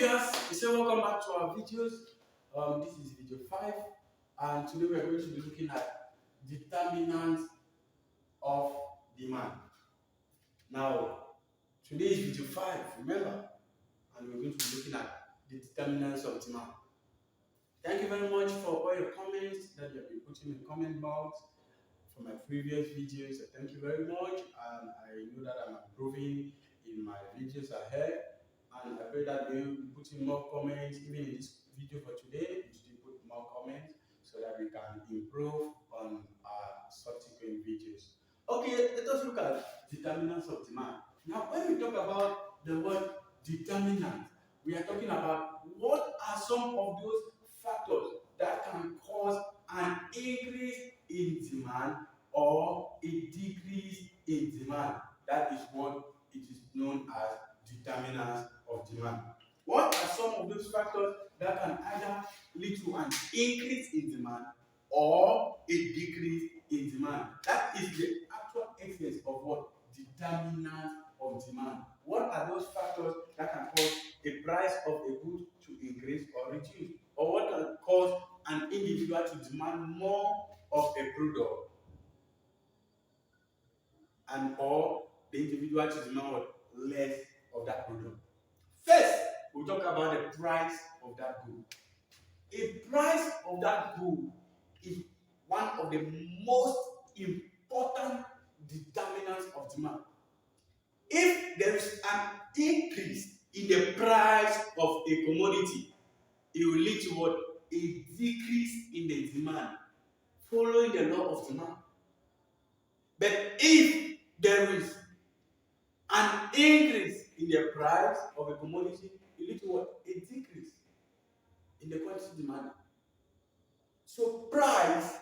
viewers, welcome back to our videos. This is video 5, and today we are going to be looking at determinants of demand. Now, today is video 5, remember, and we're going to be looking at the determinants of demand. Thank you very much for all your comments that you have been putting in the comment box for my previous videos. Thank you very much, and I know that I'm improving in my videos ahead. And I pray that you will put in more comments, even in this video for today. You should put more comments so that we can improve on our subsequent videos. Okay, let us look at determinants of demand. Now, when we talk about the word determinant, we are talking about what are some of those factors that can cause an increase in demand or a decrease in demand. That is what it is known as determinants of demand. What are some of those factors that can either lead to an increase in demand or a decrease in demand? That is the actual essence of what determinants of demand. What are those factors that can cause a price of a good to increase or reduce? Or what can cause an individual to demand more of a product and or the individual to demand less of that product? First, we'll talk about the price of that good. A price of that good is one of the most important determinants of demand. If there is an increase in the price of a commodity, it will lead to what? A decrease in the demand, following the law of demand. But if there is an increase in the price of a commodity, it leads to what? A decrease in the quantity demanded. So price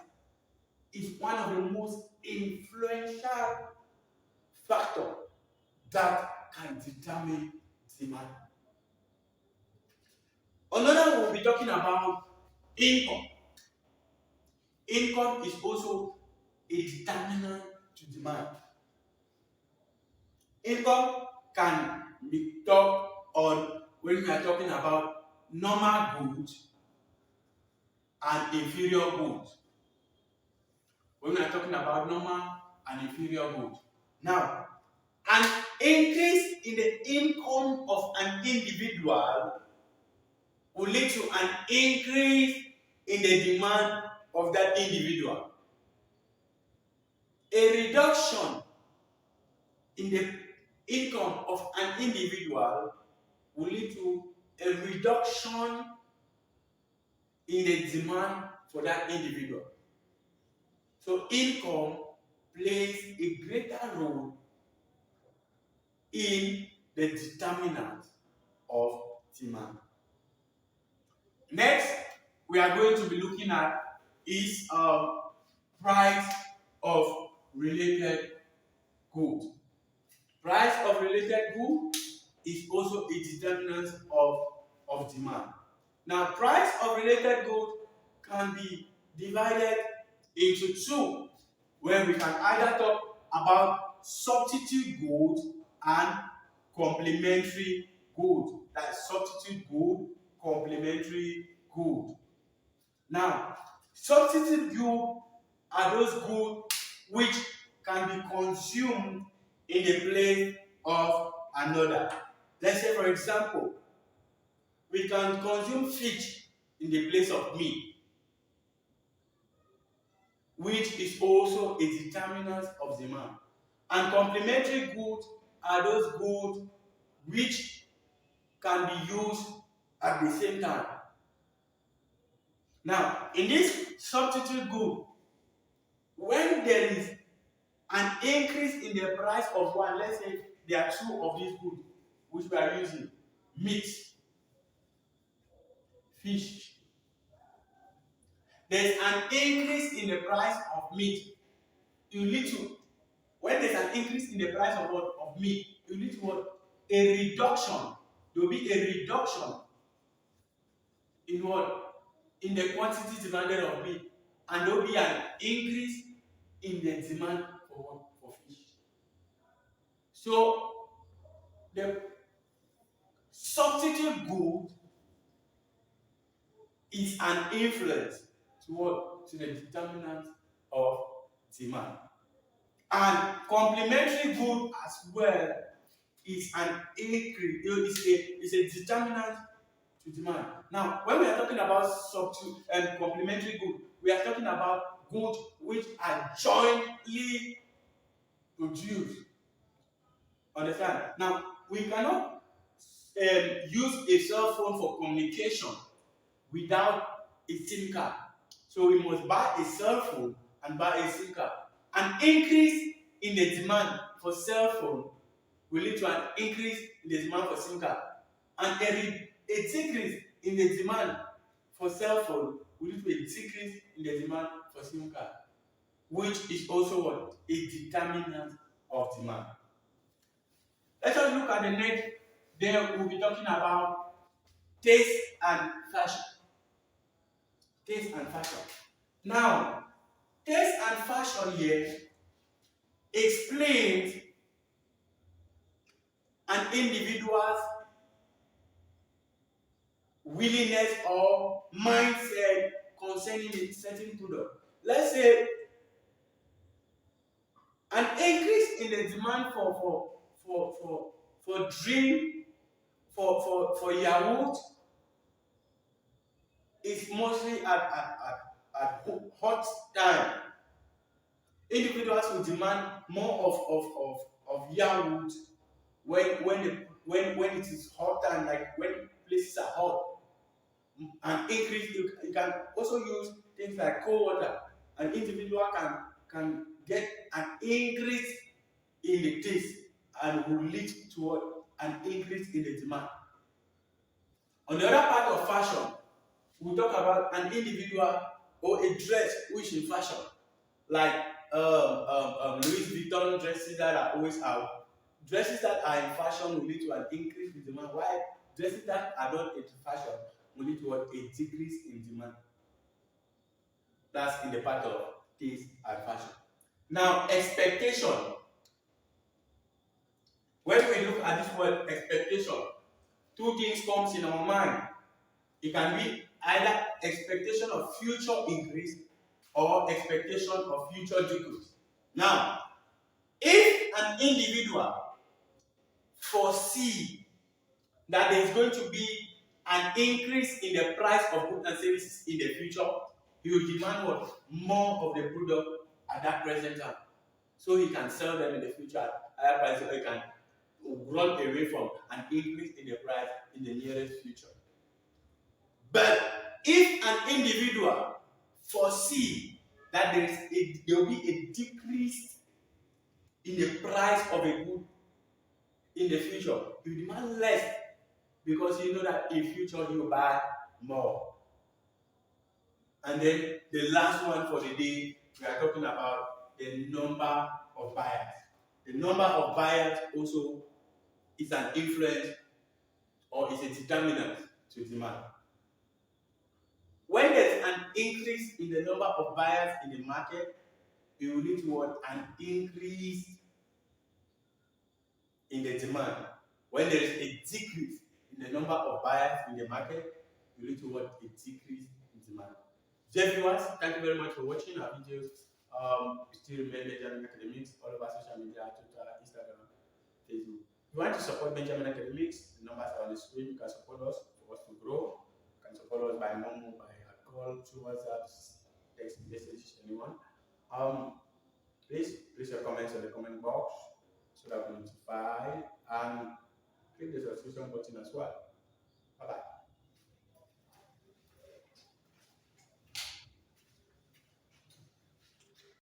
is one of the most influential factors that can determine demand. Another we'll be talking about income. Income is also a determinant to demand. Income can be talked on when we are talking about normal goods and inferior goods. When we are talking about normal and inferior goods. Now, an increase in the income of an individual will lead to an increase in the demand of that individual. A reduction in the income of an individual will lead to a reduction in the demand for that individual. So income plays a greater role in the determinant of demand. Next, we are going to be looking at is price of related goods. Price of related goods is also a determinant of demand. Now, price of related goods can be divided into two, where we can either talk about substitute goods and complementary goods. That is substitute good, complementary good. Now, substitute goods are those goods which can be consumed in the place of another. Let's say, for example, we can consume fish in the place of meat, which is also a determinant of demand. And complementary goods are those goods which can be used at the same time. Now, in this substitute good, when there is an increase in the price of one, let's say there are two of these goods which we are using, meat, fish. There is an increase in the price of meat. You lead to, when there is an increase in the price of what? Of meat, you lead to what? A reduction. There will be a reduction in what? In the quantity demanded of meat. And there will be an increase in the demand for what? For fish. So the substitute good is an influence to what? To the determinant of demand. And complementary good as well is an increase, is a determinant to demand. Now, when we are talking about substitute and complementary good, we are talking about goods which are jointly produced. Understand? Now, we cannot use a cell phone for communication without a SIM card. So we must buy a cell phone and buy a SIM card. An increase in the demand for cell phone will lead to an increase in the demand for SIM card. And a decrease in the demand for cell phone will lead to a decrease in the demand for SIM card, which is also what? A determinant of demand. Let us look at the next. Then we'll be talking about taste and fashion. Taste and fashion. Now, taste and fashion here explains an individual's willingness or mindset concerning a certain product. Let's say an increase in the demand for drink, for Yahoo is mostly at hot time. Individuals will demand more of Yahoo when it is hot time, like when places are hot. An increase, you can also use things like cold water. An individual can get an increase in the taste and will lead to what? An increase in the demand. On the other part of fashion, we'll talk about an individual or a dress which is in fashion, like Louis Vuitton dresses that are always out. Dresses that are in fashion will lead to an increase in demand, while dresses that are not in fashion will lead to what? A decrease in demand. That's in the part of taste and fashion. Now, expectation. When we look at this word expectation, two things comes in our mind. It can be either expectation of future increase or expectation of future decrease. Now, if an individual foresee that there is going to be an increase in the price of goods and services in the future, he will demand what? More of the product at that present time, so he can sell them in the future at higher prices, or he can run away from an increase in the price in the nearest future. But if an individual foresee that there will be a decrease in the price of a good in the future, you demand less because you know that in future you will buy more. And then the last one for the day, we are talking about the number of buyers. The number of buyers also is an influence or is a determinant to demand. When there's an increase in the number of buyers in the market, it will lead to what? An increase in the demand. When there is a decrease in the number of buyers in the market, it will lead to what? A decrease in demand. Dear viewers, thank you very much for watching our videos. Still remain Benjamin Academics all over social media, Twitter, Instagram, Facebook. If you want to support Benjamin Academics, the numbers are on the screen. You can support us for us to grow. You can support us by Momo, by call, through WhatsApp, text message, anyone. Please place your comments in the comment box so that we notify, and click the subscription button as well.